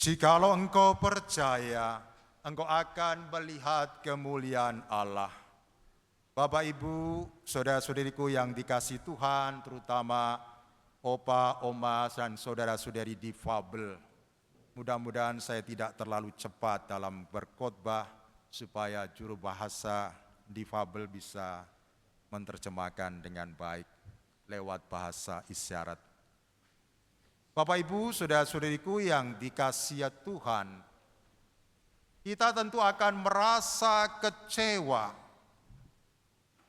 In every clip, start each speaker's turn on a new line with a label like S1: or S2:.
S1: Jikalau engkau percaya, engkau akan melihat kemuliaan Allah. Bapak, Ibu, saudara-saudariku yang dikasihi Tuhan, terutama opa, oma, dan saudara-saudari difabel. Mudah-mudahan saya tidak terlalu cepat dalam berkhotbah supaya juru bahasa difabel bisa menerjemahkan dengan baik lewat bahasa isyarat. Bapak, Ibu, saudara-saudariku yang dikasihi Tuhan, kita tentu akan merasa kecewa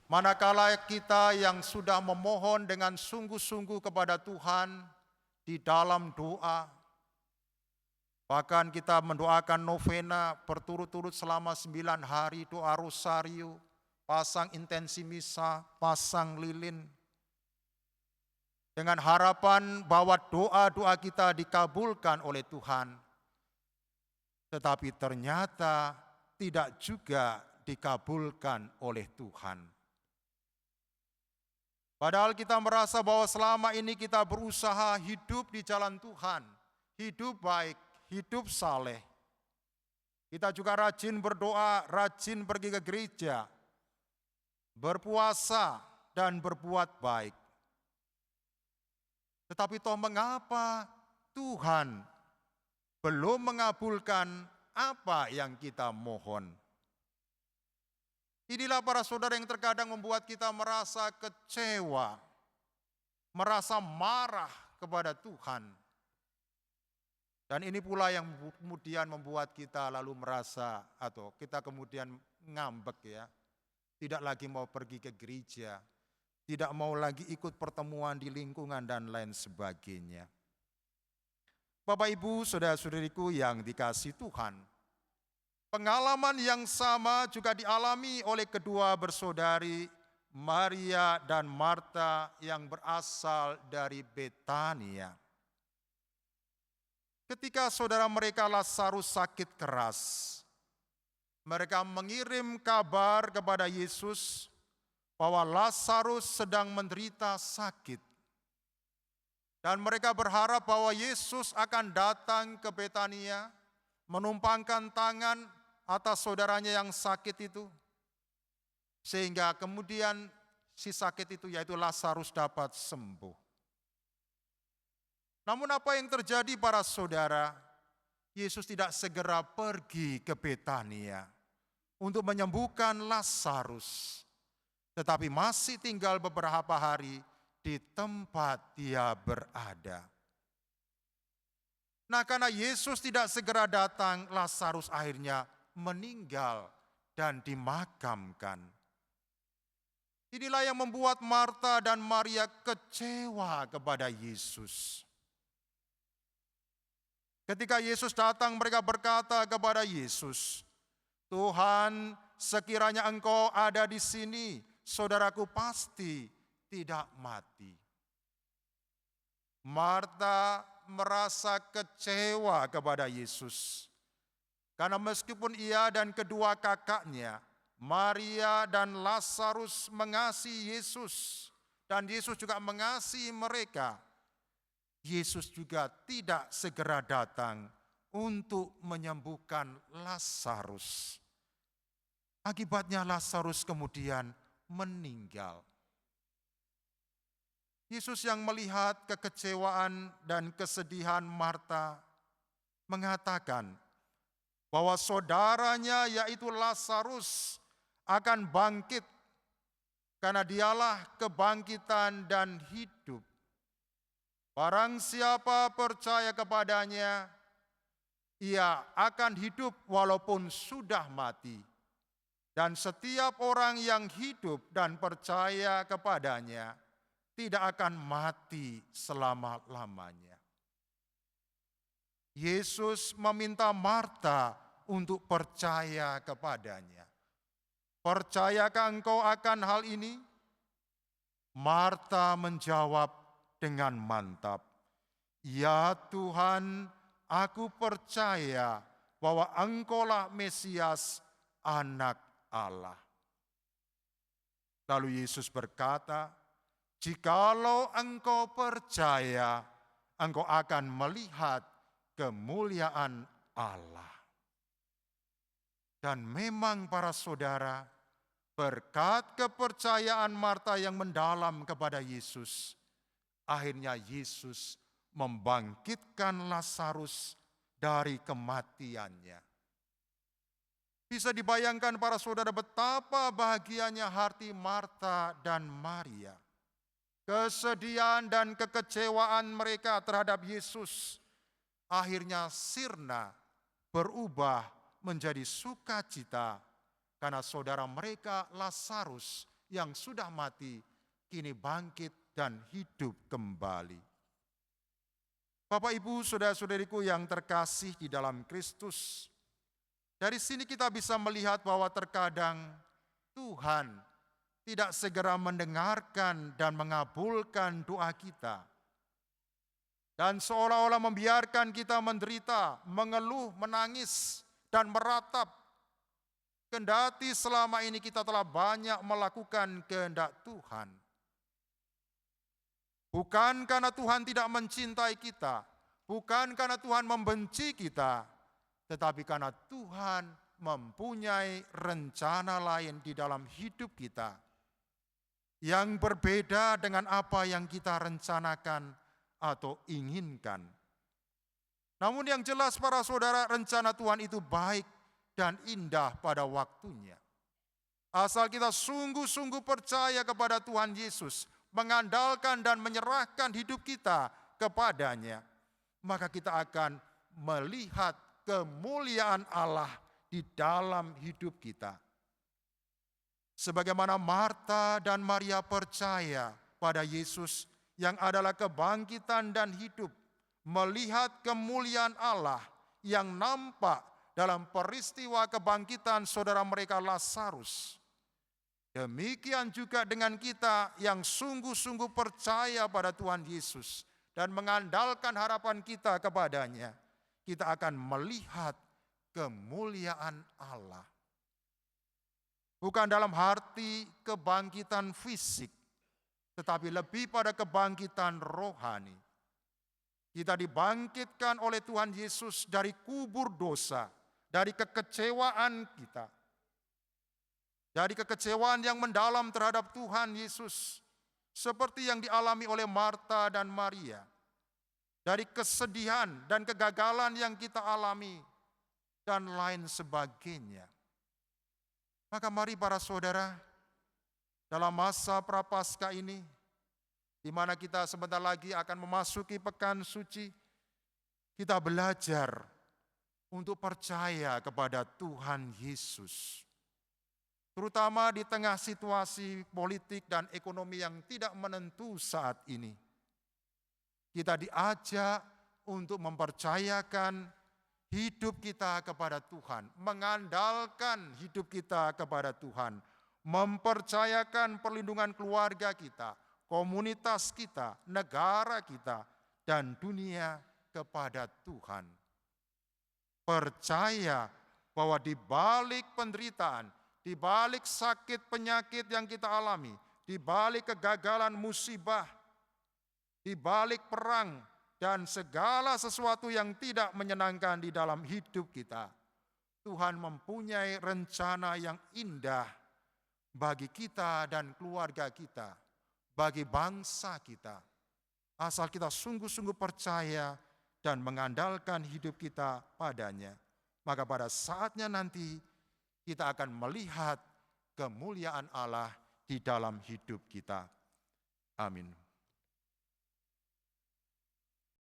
S1: manakala kita yang sudah memohon dengan sungguh-sungguh kepada Tuhan di dalam doa, bahkan kita mendoakan novena berturut-turut selama 9 hari, doa rosario, pasang intensi misa, pasang lilin, dengan harapan bahwa doa-doa kita dikabulkan oleh Tuhan. Tetapi ternyata tidak juga dikabulkan oleh Tuhan. Padahal kita merasa bahwa selama ini kita berusaha hidup di jalan Tuhan, hidup baik, hidup saleh. Kita juga rajin berdoa, rajin pergi ke gereja, berpuasa dan berbuat baik. Tetapi toh mengapa Tuhan belum mengabulkan apa yang kita mohon? Inilah para saudara yang terkadang membuat kita merasa kecewa, merasa marah kepada Tuhan. Dan ini pula yang kemudian membuat kita lalu merasa atau kita kemudian ngambek ya. Tidak lagi mau pergi ke gereja, tidak mau lagi ikut pertemuan di lingkungan dan lain sebagainya. Bapak, Ibu, saudara-saudariku yang dikasihi Tuhan, pengalaman yang sama juga dialami oleh kedua bersaudari Maria dan Marta yang berasal dari Betania. Ketika saudara mereka Lazarus sakit keras, mereka mengirim kabar kepada Yesus bahwa Lazarus sedang menderita sakit. Dan mereka berharap bahwa Yesus akan datang ke Betania, menumpangkan tangan atas saudaranya yang sakit itu, sehingga kemudian si sakit itu yaitu Lazarus dapat sembuh. Namun apa yang terjadi para saudara? Yesus tidak segera pergi ke Betania untuk menyembuhkan Lazarus, tetapi masih tinggal beberapa hari di tempat dia berada. Nah, karena Yesus tidak segera datang, Lazarus akhirnya meninggal dan dimakamkan. Inilah yang membuat Marta dan Maria kecewa kepada Yesus. Ketika Yesus datang, mereka berkata kepada Yesus, "Tuhan, sekiranya Engkau ada di sini, saudaraku pasti tidak mati." Marta merasa kecewa kepada Yesus. Karena meskipun ia dan kedua kakaknya, Maria dan Lazarus mengasihi Yesus, dan Yesus juga mengasihi mereka, Yesus juga tidak segera datang untuk menyembuhkan Lazarus. Akibatnya Lazarus kemudian meninggal. Yesus yang melihat kekecewaan dan kesedihan Marta mengatakan bahwa saudaranya yaitu Lazarus akan bangkit karena dialah kebangkitan dan hidup. Barang siapa percaya kepadanya, ia akan hidup walaupun sudah mati. Dan setiap orang yang hidup dan percaya kepadanya tidak akan mati selama-lamanya. Yesus meminta Marta untuk percaya kepadanya. Percayakah engkau akan hal ini? Marta menjawab dengan mantap, "Ya Tuhan, aku percaya bahwa Engkaulah Mesias, Anak Allah." Lalu Yesus berkata, "Jikalau engkau percaya, engkau akan melihat kemuliaan Allah. Dan memang para saudara, berkat kepercayaan Marta yang mendalam kepada Yesus, akhirnya Yesus membangkitkan Lazarus dari kematiannya. Bisa dibayangkan para saudara betapa bahagianya hati Marta dan Maria. Kesedihan dan kekecewaan mereka terhadap Yesus akhirnya sirna, berubah menjadi sukacita karena saudara mereka Lazarus yang sudah mati kini bangkit dan hidup kembali. Bapak, Ibu, saudara-saudariku yang terkasih di dalam Kristus, dari sini kita bisa melihat bahwa terkadang Tuhan tidak segera mendengarkan dan mengabulkan doa kita. Dan seolah-olah membiarkan kita menderita, mengeluh, menangis, dan meratap. Kendati selama ini kita telah banyak melakukan kehendak Tuhan. Bukan karena Tuhan tidak mencintai kita, bukan karena Tuhan membenci kita, tetapi karena Tuhan mempunyai rencana lain di dalam hidup kita yang berbeda dengan apa yang kita rencanakan atau inginkan. Namun yang jelas para saudara, rencana Tuhan itu baik dan indah pada waktunya. Asal kita sungguh-sungguh percaya kepada Tuhan Yesus, mengandalkan dan menyerahkan hidup kita kepadanya, maka kita akan melihat kemuliaan Allah di dalam hidup kita. Sebagaimana Marta dan Maria percaya pada Yesus yang adalah kebangkitan dan hidup, melihat kemuliaan Allah yang nampak dalam peristiwa kebangkitan saudara mereka Lazarus. Demikian juga dengan kita yang sungguh-sungguh percaya pada Tuhan Yesus dan mengandalkan harapan kita kepadanya, kita akan melihat kemuliaan Allah. Bukan dalam arti kebangkitan fisik, tetapi lebih pada kebangkitan rohani. Kita dibangkitkan oleh Tuhan Yesus dari kubur dosa, dari kekecewaan kita. Dari kekecewaan yang mendalam terhadap Tuhan Yesus, seperti yang dialami oleh Marta dan Maria. Dari kesedihan dan kegagalan yang kita alami, dan lain sebagainya. Maka mari para saudara, dalam masa Prapaskah ini, di mana kita sebentar lagi akan memasuki pekan suci, kita belajar untuk percaya kepada Tuhan Yesus. Terutama di tengah situasi politik dan ekonomi yang tidak menentu saat ini. Kita diajak untuk mempercayakan hidup kita kepada Tuhan, mengandalkan hidup kita kepada Tuhan, mempercayakan perlindungan keluarga kita, komunitas kita, negara kita, dan dunia kepada Tuhan. Percaya bahwa di balik penderitaan, di balik sakit penyakit yang kita alami, di balik kegagalan musibah, di balik perang, dan segala sesuatu yang tidak menyenangkan di dalam hidup kita, Tuhan mempunyai rencana yang indah bagi kita dan keluarga kita, bagi bangsa kita. Asal kita sungguh-sungguh percaya dan mengandalkan hidup kita padanya, maka pada saatnya nanti kita akan melihat kemuliaan Allah di dalam hidup kita. Amin.